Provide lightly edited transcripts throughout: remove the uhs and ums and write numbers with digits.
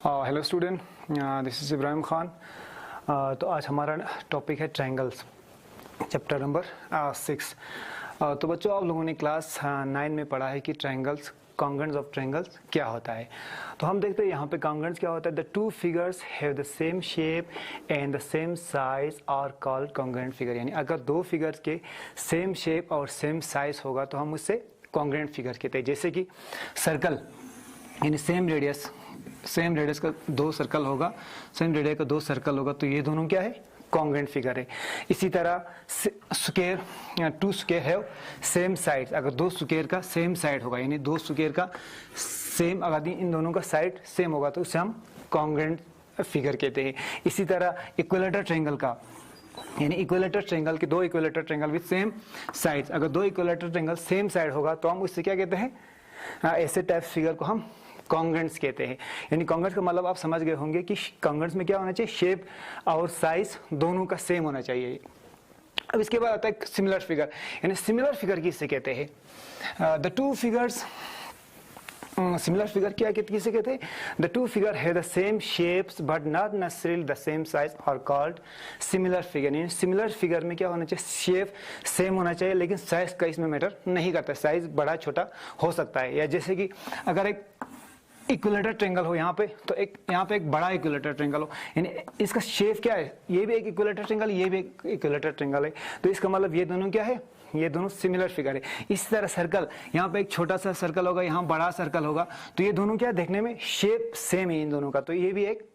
Hello student, this is Ibrahim Khan. तो आज हमारा टॉपिक है ट्रायंगल्स, चैप्टर नंबर 6। तो बच्चों, आप लोगों ने क्लास 9 में पढ़ा है कि ट्रायंगल्स, कॉन्ग्रेंट्स ऑफ ट्रायंगल्स क्या होता है। तो हम देखते हैं यहाँ पे कॉन्ग्रेंट्स क्या होता है। The two figures have the same shape and the same size are called congruent figure. यानी अगर दो फिगर्स के सेम शेप और सेम साइज होगा तो हम उससे कॉन्ग्रेंट फिगर कहते हैं। जैसे कि सर्कल, यानी सेम रेडियस का दो सर्कल होगा, सेम रेडियस का दो सर्कल होगा, तो ये दोनों क्या है, कॉन्ग्रेंट फिगर है। इसी तरह square, two square have same side, अगर दो स्क्वायर का सेम साइड होगा, यानी दो स्क्वायर का सेम, अगर इन दोनों का साइड सेम होगा तो उसे हम कॉन्ग्रेंट फिगर कहते हैं। इसी तरह इक्विलेटरल ट्रायंगल का, यानी इक्विलेटरल ट्रायंगल के दो equilateral triangle with same sides, अगर दो इक्विलेटरल ट्रायंगल सेम साइड होगा तो हम उससे क्या कहते हैं, ऐसे टाइप फिगर को हम कॉन्ग्रेंट्स कहते हैं। यानी कॉन्ग्रेंट्स का मतलब आप समझ गए होंगे कि कॉन्ग्रेंट्स में क्या होना चाहिए, शेप और साइज दोनों का सेम होना चाहिए। अब इसके बाद आता है सिमिलर फिगर, यानी सिमिलर फिगर किसे कहते हैं। The two figures, similar figure क्या किसे कहते हैं, द टू फिगर है the same shapes but not necessarily the same size are called similar figure. यानी सिमिलर फिगर में क्या होना चाहिए, शेप सेम होना चाहिए लेकिन साइज का इसमें मैटर नहीं करता, साइज बड़ा छोटा हो सकता है। या जैसे कि अगर एक इक्विलेटरल ट्रायंगल हो यहाँ पे, तो यहाँ पे एक बड़ा इक्विलेटरल ट्रायंगल हो, यानी इसका शेप क्या है, ये भी एक इक्विलेटरल ट्रायंगल, ये भी एक इक्विलेटरल ट्रायंगल है, तो इसका मतलब ये दोनों क्या है, ये दोनों सिमिलर फिगर है। इस तरह सर्कल, यहाँ पे एक छोटा सा सर्कल होगा, यहाँ बड़ा सर्कल होगा, तो ये दोनों क्या देखने में शेप सेम है इन दोनों का, तो ये भी एक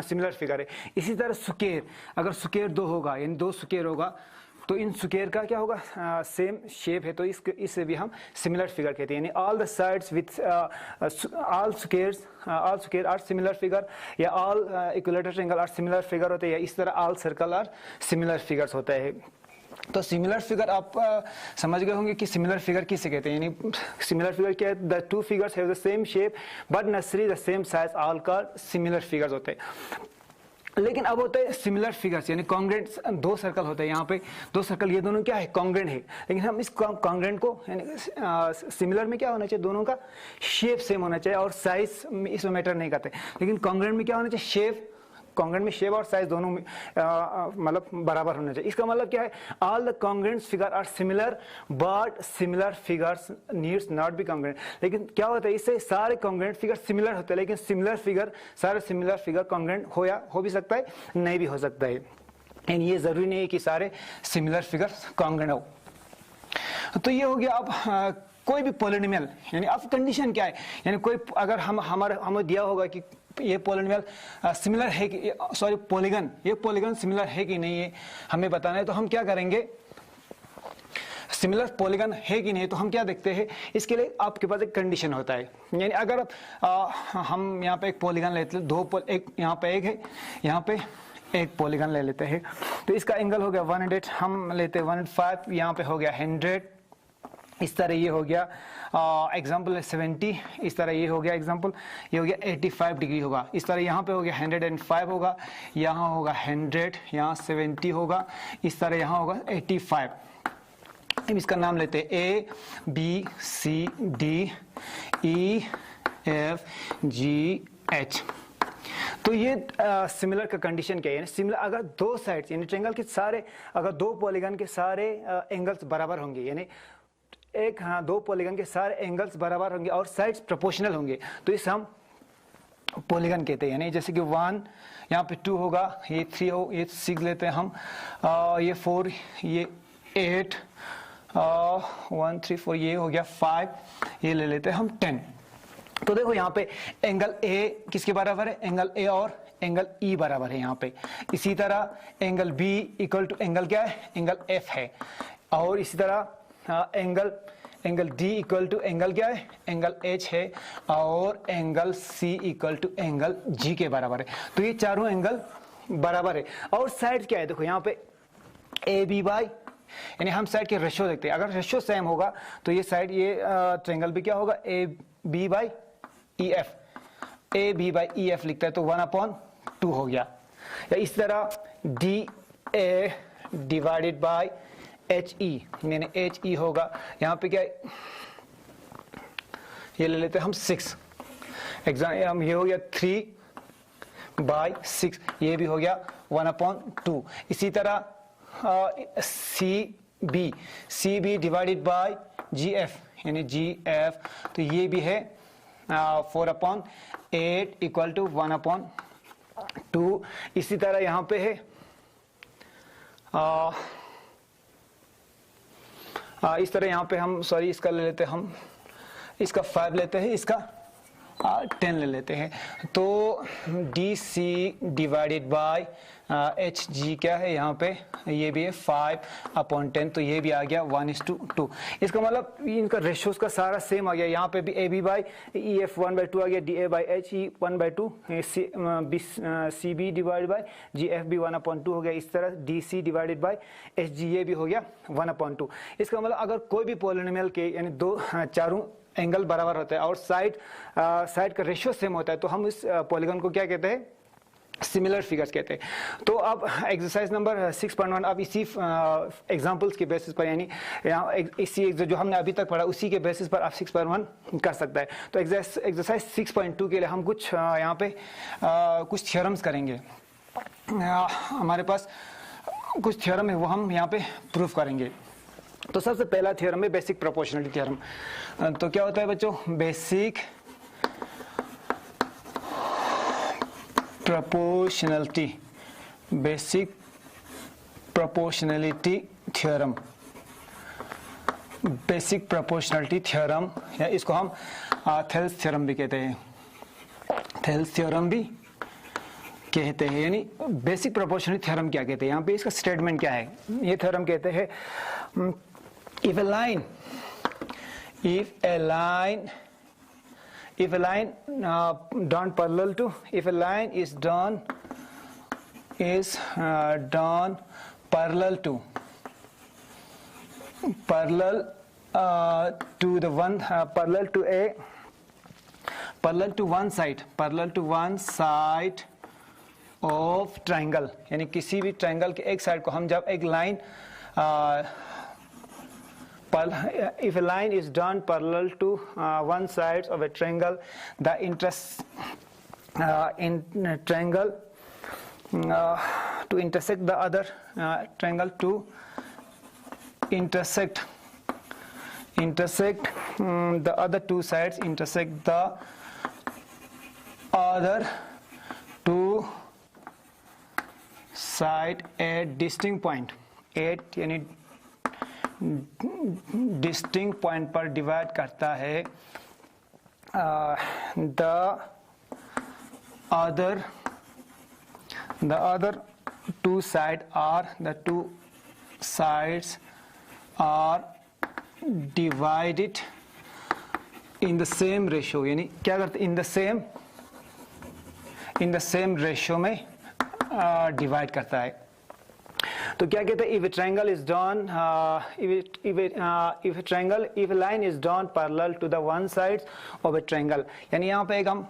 सिमिलर फिगर है। इसी तरह स्क्वायर, अगर स्क्वायर दो होगा, यानी दो स्क्वायर होगा, तो इन स्क्वायर का क्या होगा, सेम शेप है, तो इससे भी हम सिमिलर फिगर कहते हैं। यानी all the sides with all square are similar figure, या all equilateral triangle are similar figure होते हैं, या इस तरह all circle are similar figures होता है। तो सिमिलर फिगर आप समझ गए होंगे कि सिमिलर फिगर किसे कहते हैं। यानी सिमिलर फिगर क्या है, the two figures have the same shape but necessary the same size, all called similar figures होते हैं। लेकिन अब होता है सिमिलर फिगर्स, यानी कॉन्ग्रेंट्स, दो सर्कल होते हैं यहाँ पे, दो सर्कल, ये दोनों क्या है, कॉन्ग्रेंट है, लेकिन हम इस कॉन्ग्रेंट को, यानी सिमिलर में क्या होना चाहिए, दोनों का शेप सेम होना चाहिए और साइज इसमें मैटर नहीं करते। लेकिन कॉन्ग्रेंट में क्या होना चाहिए, शेप, कॉन्ग्रेंट में शेप और साइज दोनों में मतलब बराबर होना चाहिए। इसका मतलब क्या है, all the congruents figure are similar but similar figures needs not be congruent. लेकिन क्या होता है, इससे सारे कॉन्ग्रेंट फिगर सिमिलर होते हैं, लेकिन सिमिलर फिगर, सारे सिमिलर फिगर कॉन्ग्रेंट हो भी सकता है, नहीं भी हो सकता है। एंड ये जरूरी नहीं है कि सारे सिमिलर फिगर कॉन्ग्रेंट हो। तो ये हो गया। अब कोई भी पॉलिनोमियल, यानी अब कंडीशन क्या है, यानी कोई अगर हमें दिया होगा कि ये पॉलिनोमियल सिमिलर है कि, सॉरी पॉलीगन, ये पॉलीगन सिमिलर है कि नहीं है हमें बताना है, तो हम क्या करेंगे, सिमिलर पॉलीगन है कि नहीं, तो हम क्या देखते हैं, इसके लिए आपके पास एक कंडीशन होता है। यानी अगर हम यहाँ पे एक पॉलीगन लेते हैं, एक यहाँ पे एक है, यहाँ पे एक पॉलीगन ले लेते हैं, तो इसका एंगल हो गया 100, हम लेते हैं 105, यहाँ पे हो गया 100, इस तरह ये हो गया एग्जाम्पल 70, इस तरह ये हो गया एग्जाम्पल, ये हो गया 85 डिग्री होगा, इस तरह यहाँ पे हो गया 105 होगा, यहाँ होगा 100, यहाँ 70 होगा, इस तरह यहाँ होगा 85। अब इसका नाम लेते हैं A B C D E F G H. तो ये सिमिलर का कंडीशन क्या है, सिमिलर अगर दो साइड्स, यानी ट्रायंगल के सारे, अगर दो पॉलीगन के सारे एंगल्स बराबर होंगे, यानी दो पॉलीगन के सारे एंगल्स बराबर होंगे और साइड्स प्रोपोर्शनल होंगे, तो इसे हम पॉलीगन कहते हैं। यानी जैसे कि 1, यहाँ पे 2 होगा, ये 3 हो, ये 6 लेते हैं हम, ये 4, ये 8, 1 3 4, ये हो गया 5, ये ले लेते हैं हम 10। तो देखो यहाँ पे एंगल ए किसके बराबर है, एंगल ए और एंगल ई बराबर है यहाँ पे। इसी तरह angle B equal to angle क्या है, एंगल एफ है, और इसी तरह angle D equal to angle क्या है, एंगल एच है, और angle C equal to angle G के बराबर है। तो ये चारों एंगल बराबर है। और साइड क्या है, देखो यहाँ पे ए बी बाई, यानी हम साइड के रेशियो देखते हैं, अगर रेशियो सेम होगा तो ये साइड, ये ट्रायंगल भी क्या होगा, A B by E F, A B by E F लिखता है, तो 1/2 हो गया। या इस तरह D A divided by H E, यानी एच ई होगा, यहाँ पे क्या, ये ले लेते हैं हम 6, एग्जाम ये हो गया 3/6, ये भी हो गया 1/2। इसी तरह C B divided by G F, यानी जी एफ, तो ये भी है 4/8 इक्वल टू 1/2। इसी तरह यहाँ पे है इस तरह यहाँ पे हम इसका ले लेते हैं, हम इसका 5 लेते हैं, इसका 10 ले लेते हैं। तो D C divided by H G क्या है यहाँ पे, ये भी है 5/10, तो ये भी आ गया 1:2। इसका मतलब इनका रेशियोज का सारा सेम आ गया। यहाँ पे भी A B by E F 1/2 आ गया, D A by H E 1/2, C B divide by G F भी 1/2 हो गया। इस तरह D C divided by H G ये भी हो गया 1/2। इसका मतलब अगर कोई भी पॉलिनोमियल के यानी चारों एंगल बराबर होता है और साइड का रेशियो सेम होता है, तो हम इस पॉलीगॉन को क्या कहते हैं, सिमिलर फिगर्स कहते हैं। तो अब एक्सरसाइज नंबर 6.1, अब इसी एग्जांपल्स के बेसिस पर, यानी इसी जो हमने अभी तक पढ़ा उसी के बेसिस पर आप 6.1 कर सकता है। तो एक्सरसाइज 6.2 के लिए हम कुछ यहाँ पे कुछ थ्योरम्स करेंगे। हमारे पास कुछ थ्योरम है, वो हम यहाँ पे प्रूफ करेंगे। तो सबसे पहला थ्योरम है बेसिक प्रोपोर्शनलिटी थ्योरम। तो क्या होता है बच्चों, basic proportionality theorem, basic proportionality theorem, या इसको हम थेल्स थ्योरम भी कहते हैं, थेल्स थ्योरम भी कहते हैं। यानी बेसिक प्रोपोर्शनलिटी थ्योरम क्या कहते हैं, यहाँ पे इसका स्टेटमेंट क्या है। ये थ्योरम कहते हैं if a line drawn parallel to, if a line is drawn parallel to the one parallel to one side of triangle, यानी किसी भी ट्रायंगल के एक साइड को हम जब एक line if a line is drawn parallel to one side of a triangle, the triangle to intersect the other triangle, to intersect the other two sides, intersect the other two side at distinct point, at यानी distinct point पर divide करता है। The other two side are divided in the same ratio, यानी क्या करते in the same ratio में divide करता है। तो क्या कहते हैं, if a line is drawn parallel to the one side of a triangle, यानी यहाँ पे एक हम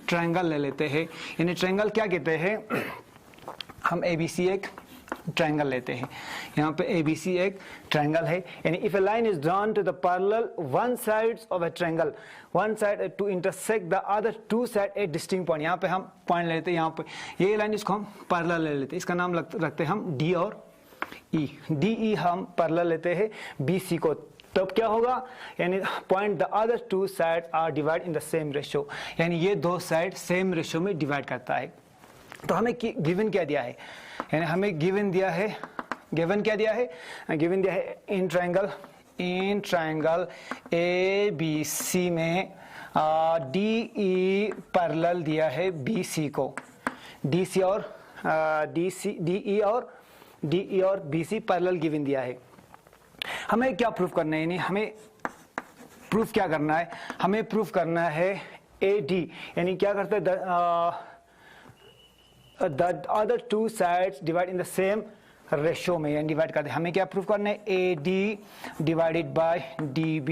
ट्रायंगल ले लेते हैं। यानी ट्रायंगल क्या कहते हैं, हम ABC एक ट्रायंगल लेते हैं। यहाँ पे ABC एक ट्रायंगल है, यानी if a line is drawn to the parallel one sides of a triangle, one side to intersect the other two side at distinct point, यहाँ पे हम पॉइंट लेते हैं। यहाँ पे ये लाइन इसको हम पैरेलल ले लेते हैं, इसका नाम रखते हैं हम D और E। DE हम पैरेलल लेते हैं BC को, तब क्या होगा, यानी point the other two side are divide in the same ratio, यानी ये दो साइड सेम रेशियो में डिवाइड करता है। तो हमें गिवन क्या दिया है, यानी हमें गिवन क्या दिया है इन ट्रायंगल ABC में DE पैरेलल दिया है BC को, DE और BC पैरेलल गिवन दिया है। हमें क्या प्रूफ करना है, यानी हमें प्रूफ क्या करना है, हमें प्रूफ करना है AD, यानी क्या करते हैं, the other two sides divide in the same ratio में, यानी डिवाइड करते हैं। हमें क्या प्रूफ करना है, AD divided by DB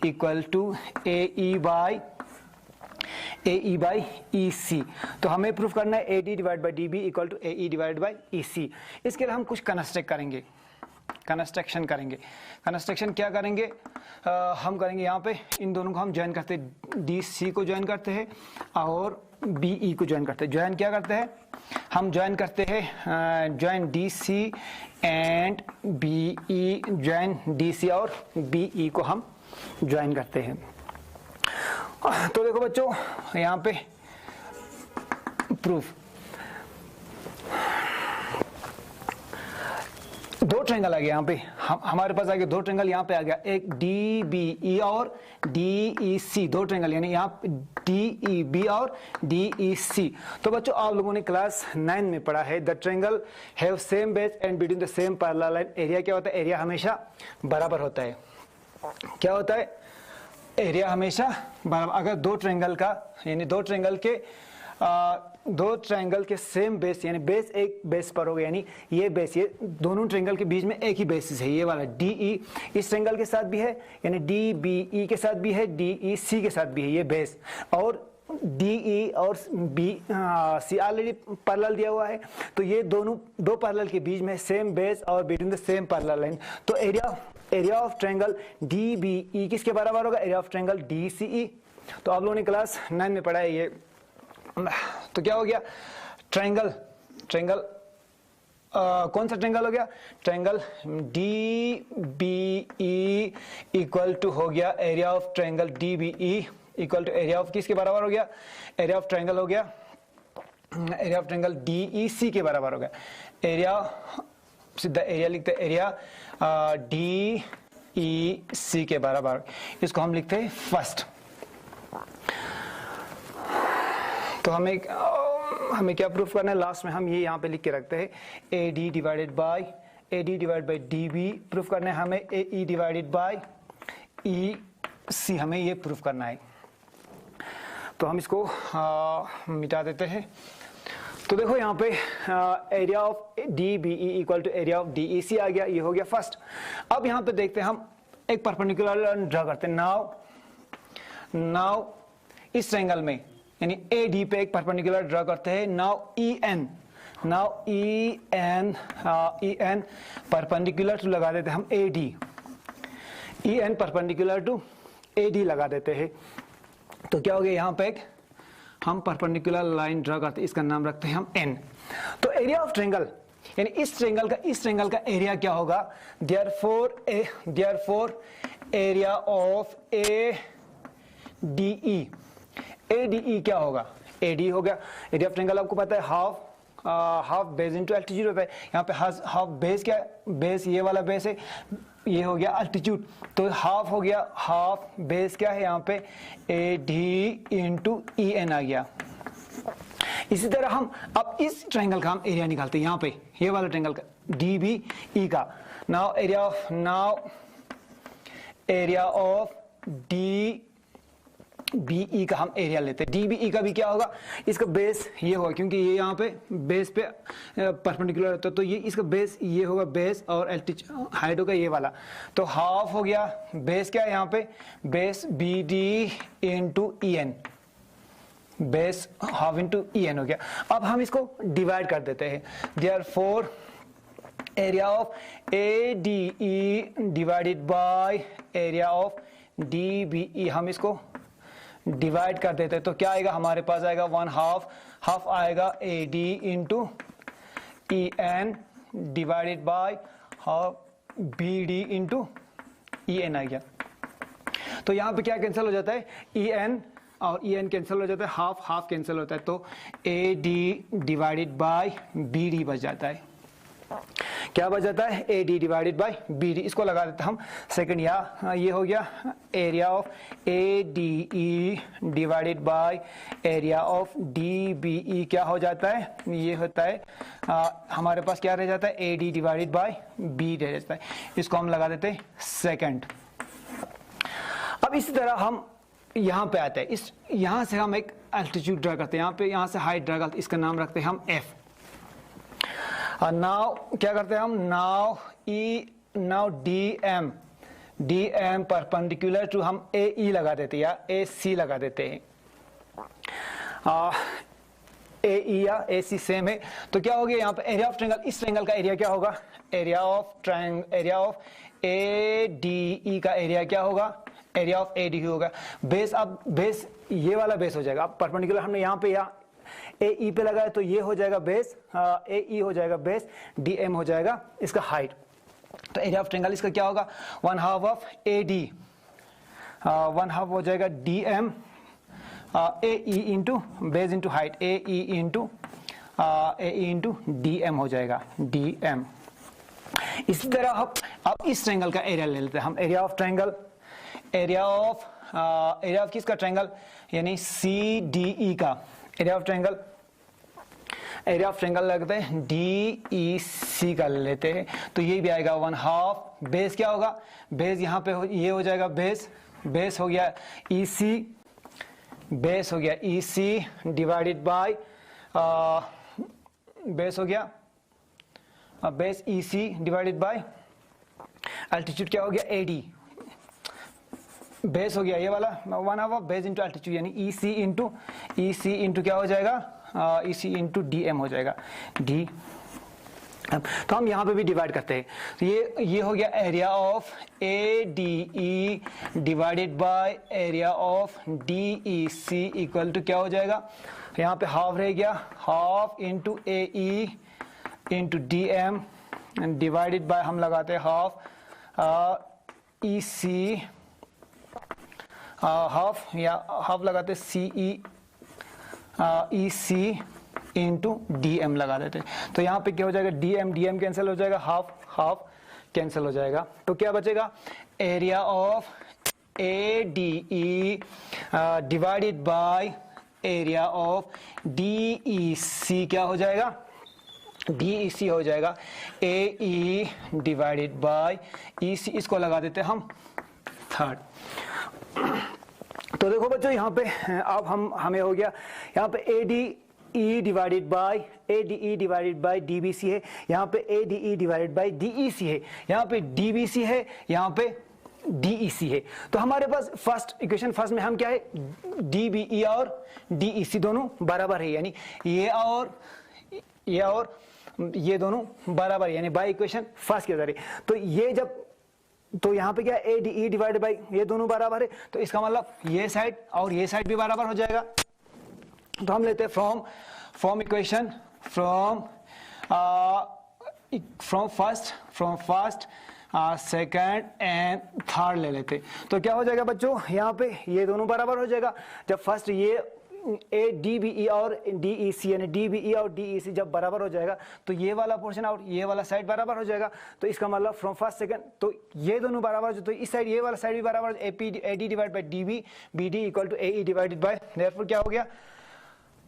equal to AE बाय EC। तो हमें प्रूफ करना है AD divide by DB equal to AE divide by EC। इसके लिए हम कुछ कंस्ट्रक्ट करेंगे। कंस्ट्रक्शन करेंगे। कंस्ट्रक्शन क्या करेंगे, हम करेंगे यहाँ पे इन दोनों को हम ज्वाइन करते हैं, डी सी को ज्वाइन करते हैं और बी ई को ज्वाइन करते हैं। ज्वाइन क्या करते हैं, हम ज्वाइन करते हैं join D C and B E, join D C और बी ई को हम ज्वाइन करते हैं। तो देखो बच्चों यहाँ पे प्रूफ, दो ट्रायंगल आ गया यहाँ पे, हमारे पास आ गया दो ट्रायंगल, यहाँ पे आ गया एक डी बी ई और डी ई सी, दो ट्रायंगल यानी यहाँ डी ई बी और डी ई सी। तो बच्चों आप लोगों ने क्लास 9 में पढ़ा है the triangle have same base and between the same parallel line. Area क्या होता है, एरिया हमेशा बराबर होता है। क्या होता है, एरिया हमेशा बराबर। अगर दो ट्रायंगल का यानी दो ट्रायंगल के सेम बेस यानी बेस एक बेस पर होगा, यानी ये बेस, ये दोनों ट्रायंगल के बीच में एक ही बेसिस है, ये वाला डी ई इस ट्रायंगल के साथ भी है, यानी डी बी ई के साथ भी है, डी ई सी के साथ भी है ये बेस, और डी ई और बी सी ऑलरेडी पैरेलल दिया हुआ है। तो ये दोनों दो पैरेलल के बीच में सेम बेस और between the same parallel line. तो area of triangle D B E किसके बराबर होगा, area of triangle D C E. तो आप लोगों ने क्लास 9 में पढ़ा है ये। तो क्या हो गया, ट्रायंगल कौन सा ट्रायंगल हो गया, triangle D B E equal to हो गया area of triangle D B E equal to area of किसके बराबर हो गया, एरिया ऑफ ट्रायंगल हो गया, area of triangle D E C के बराबर हो गया। एरिया सीधा एरिया लिखते हैं, एरिया डी ई सी के बराबर, इसको हम लिखते हैं फर्स्ट। तो हमें क्या प्रूफ करना है, लास्ट में हम ये यहाँ पे लिख के रखते हैं A D divided by D B proof करना है हमें, ए ई डिवाइडेड बाय ई सी हमें ये प्रूफ करना है। तो हम इसको मिटा देते हैं। तो देखो यहाँ पे area of D B E equal to area of D E C आ गया, ये हो गया फर्स्ट। अब यहाँ पे देखते हैं हम एक परपेंडिकुलर लाइन ड्रा करते हैं। नाउ इस ट्रायंगल में यानी ए डी पे एक परपेंडिकुलर ड्रा करते हैं। Now E N perpendicular to लगा देते हैं हम A D, E N perpendicular to A D लगा देते हैं। तो क्या हो गया, यहाँ पे एक हम परपेंडिकुलर लाइन ड्रा करते हैं, इसका नाम रखते हैं हम एन। तो एरिया ऑफ ट्रायंगल यानी इस ट्रायंगल का एरिया क्या होगा, therefore area of A D E, A D ई क्या होगा, ए डी हो गया। एरिया ऑफ ट्रायंगल आपको पता है हाफ बेस इनटू एल्टीट्यूड होता है। यहाँ पे हाफ बेस क्या है, बेस ये वाला बेस है, ये हो गया अल्टीट्यूड, तो हाफ हो गया, हाफ बेस क्या है यहाँ पे A D into E N आ गया। इसी तरह हम अब इस ट्रायंगल का हम एरिया निकालते हैं, यहाँ पे ये वाला ट्रायंगल का डी बी ई का। Now area of D B E का हम एरिया लेते हैं। डी बी ई का भी क्या होगा, इसका बेस ये होगा क्योंकि ये यहाँ पे बेस पे परपेंडिकुलर होता है, तो ये इसका बेस ये होगा बेस और एल्टीट्यूड हाइट होगा ये वाला। तो हाफ हो गया, बेस क्या है यहाँ पे, base B D into E N, base half into E N हो गया। अब हम इसको डिवाइड कर देते हैं। Therefore area of A D E divided by area of D B E, हम इसको डिवाइड कर देते हैं। तो क्या आएगा, हमारे पास आएगा 1/2 आएगा A D into E N divided by half B D into E N आ गया। तो यहाँ पे क्या कैंसिल हो जाता है, ई एन और ई एन कैंसिल हो जाता है, हाफ कैंसिल होता है, तो A D divided by B D बच जाता है। क्या बच जाता है, A D divided by B D, इसको लगा देते हम सेकंड। ये हो गया area of A D E divided by area of D B E, क्या हो जाता है, ये होता है हमारे पास क्या रह जाता है, A D divided by B रह जाता है, इसको हम लगा देते हैं सेकंड। अब इसी तरह हम यहाँ पे आते हैं, इस यहाँ से हम एक एल्टीट्यूड ड्रा करते हैं, यहाँ से हाइट ड्रा करते हैं, इसका नाम रखते हैं हम एफ। नाउ क्या करते हैं हम, now D M perpendicular to हम ए ई लगा देते हैं या ए सी लगा देते हैं। ए ई या ए सी सेम है, तो क्या हो गया यहाँ पे एरिया ऑफ ट्रायंगल, इस ट्रायंगल का एरिया क्या होगा, एरिया ऑफ ए डी ई का एरिया क्या होगा, एरिया ऑफ ए डी होगा। बेस, अब बेस ये वाला बेस हो जाएगा, अब परपेंडिकुलर हमने यहाँ पे या ए ई पे लगाया तो ये हो जाएगा बेस, ए ई हो जाएगा बेस, डी एम हो जाएगा इसका हाइट। तो एरिया ऑफ ट्रायंगल इसका क्या होगा, 1/2 ऑफ ए डी, 1/2 हो जाएगा D M, A E into base into height, A E into D M हो जाएगा, डी एम। इसी तरह अब इस ट्रायंगल का एरिया ले लेते हैं हम, area of triangle, area of किसका ट्रायंगल, यानी सी डी ई का एरिया ऑफ ट्रायंगल लगते हैं, डी ई सी का ले लेते हैं, तो ये भी आएगा 1/2, बेस क्या होगा, बेस यहाँ पे ये हो जाएगा बेस हो गया ई सी, बेस हो गया E C divided by base हो गया base E C divided by altitude क्या हो गया ए डी, बेस हो गया ये वाला 1/2 बेस इंटू अल्टीट्यूड, यानी ई सी इंटू क्या हो जाएगा, ई सी इंटू डी एम हो जाएगा, डी। तो हम यहाँ पे भी डिवाइड करते हैं, तो ये हो गया area of A D E divided by area of D E C equal to क्या हो जाएगा, यहाँ पे हाफ रह गया, half into A E into D M divided by हम लगाते हैं हाफ ई सी, हाफ लगाते C E C into D M लगा देते, तो यहाँ पे क्या हो जाएगा, डी एम कैंसिल हो जाएगा, हाफ कैंसिल हो जाएगा, तो क्या बचेगा, area of A D E divided by area of D E C क्या हो जाएगा, डी ई सी हो जाएगा, ए ई डिवाइडेड बाय ई सी, इसको लगा देते हम थर्ड। तो देखो बच्चों यहाँ पे अब हमें हो गया, यहाँ पे A D E divided by D B C है, यहाँ पे A D E divided by D E C है, यहाँ पे डी बी सी है, यहाँ पे डी ई सी है। तो हमारे पास फर्स्ट इक्वेशन में हम क्या है, डी बी ई और डी ई सी दोनों बराबर है, यानी ये और ये दोनों बराबर, यानी बाय इक्वेशन फर्स्ट के जरिए। तो ये जब, तो यहाँ पे क्या ए डी ई डिवाइडेड बाय ये दोनों बराबर है, तो इसका मतलब ये साइड और ये साइड भी बराबर हो जाएगा। तो हम लेते हैं from equation from first second and third ले लेते, तो क्या हो जाएगा बच्चों, यहाँ पे ये दोनों बराबर हो जाएगा। जब फर्स्ट ये ए डी बी ई और डी ई सी, यानी डी बी ई और डी ई सी जब बराबर हो जाएगा, तो ये वाला पोर्शन और ये वाला साइड बराबर हो जाएगा। तो इसका मतलब फ्रॉम फर्स्ट सेकंड, तो ये दोनों बराबर हो, तो इस साइड ये वाला साइड भी बराबर, A D divide by D B, B D equal to A E divided by, therefore क्या हो गया,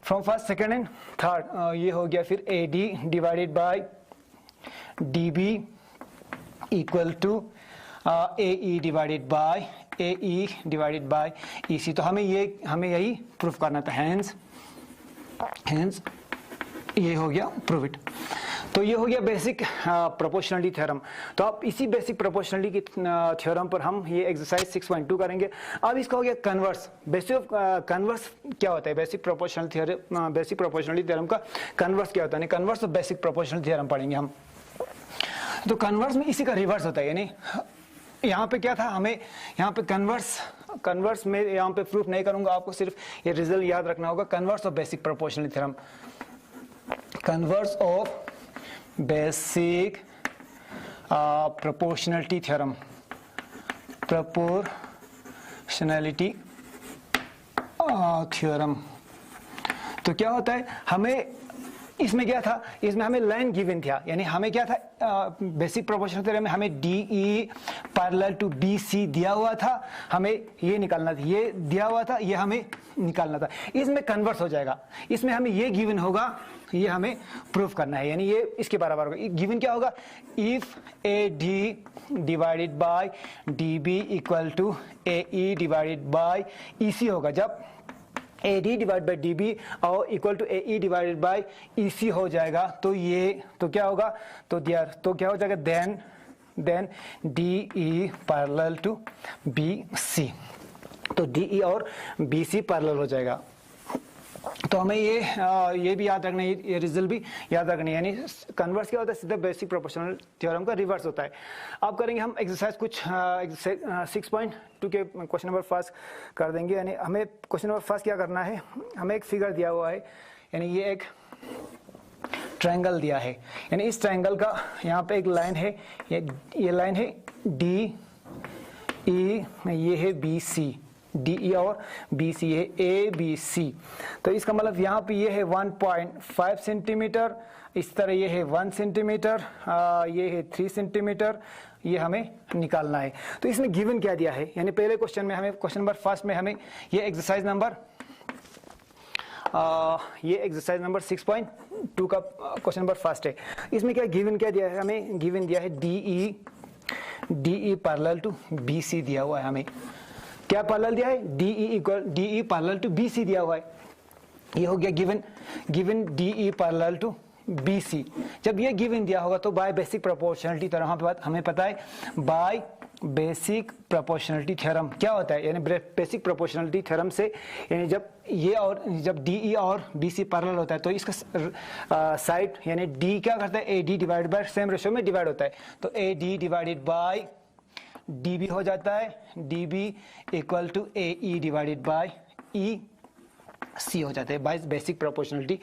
from first second and third ये हो गया फिर A D divided by D B equal to A E divided by A E divided by E C. तो हमें यही प्रूफ करना था, हैंस ये हो गया प्रूव इट। तो ये हो गया बेसिक प्रोपोर्शनलिटी थ्योरम। तो अब इसी बेसिक प्रोपोर्शनलिटी की थ्योरम पर हम ये एक्सरसाइज 6.2 करेंगे। अब इसका हो गया कन्वर्स। बेसिक ऑफ कन्वर्स क्या होता है, बेसिक प्रोपोर्शनलिटी थ्योरम का कन्वर्स क्या होता है, converse of basic proportional theorem पढ़ेंगे हम। तो कन्वर्स में इसी का रिवर्स होता है, यानी यहाँ पे क्या था, हमें यहाँ पे कन्वर्स में यहाँ पे प्रूफ नहीं करूंगा, आपको सिर्फ ये रिजल्ट याद रखना होगा। Converse of basic proportional theorem, converse of basic proportionality theorem, proportionality theorem. तो क्या होता है, हमें इसमें क्या था, इसमें हमें लाइन गिवन था, यानी हमें क्या था, बेसिक प्रोपोर्शनल थ्योरम में हमें D E parallel to B C दिया हुआ था, हमें ये निकालना था, ये दिया हुआ था, ये हमें निकालना था। इसमें कन्वर्स हो जाएगा, इसमें हमें ये गिवन होगा, ये हमें प्रूफ करना है, यानी ये इसके बराबर होगा। गिवन क्या होगा, if A D divided by D B equal to A E divided by E C होगा। जब A D divide by D B और equal to A E divided by E C हो जाएगा, तो ये तो क्या होगा, तो क्या हो जाएगा, then D E parallel to B C, तो डी ई और बी सी पैरेलल हो जाएगा। तो हमें ये भी याद रखना है, ये रिजल्ट भी याद रखना है। यानी कन्वर्स क्या होता है, सीधा बेसिक प्रोपोर्शनल थ्योरम का रिवर्स होता है। अब करेंगे हम एक्सरसाइज कुछ 6.2 के क्वेश्चन नंबर फर्स्ट कर देंगे। यानी हमें क्वेश्चन नंबर फर्स्ट क्या करना है, हमें एक फिगर दिया हुआ है, यानी ये एक ट्रायंगल दिया है। यानी इस ट्रायंगल का यहाँ पे एक लाइन है, ये लाइन है डी ई, ये है बी सी, डी ई और बी सी है ए बी सी। तो इसका मतलब यहाँ पे ये है 1.5 सेंटीमीटर, इस तरह ये है 1 सेंटीमीटर, ये है 3 सेंटीमीटर, ये हमें निकालना है। तो इसमें गिवन क्या दिया है, यानी पहले क्वेश्चन में हमें, क्वेश्चन नंबर फर्स्ट में हमें ये एक्सरसाइज नंबर 6.2 का क्वेश्चन नंबर फर्स्ट है। इसमें क्या गिवन क्या दिया है, हमें गिवन दिया है D E parallel to B C दिया हुआ है। हमें क्या पैरेलल दिया है, D E parallel to B C दिया हुआ है। ये हो गया given D E parallel to B C. जब ये गिवन दिया होगा तो बाय बेसिक प्रोपोर्शनलिटी थ्योरम, हमें पता है बाय बेसिक प्रोपोर्शनलिटी थ्योरम क्या होता है, यानी बेसिक प्रोपोर्शनलिटी थ्योरम से, यानी जब डी ई और बी सी पैरेलल होता है तो इसका साइड यानी डी क्या करता है, A D divide by same ratio में डिवाइड होता है। तो A D divided by D B हो जाता है, D B equal to A E divided by E C हो जाता है बाय बेसिक प्रोपोर्शनलिटी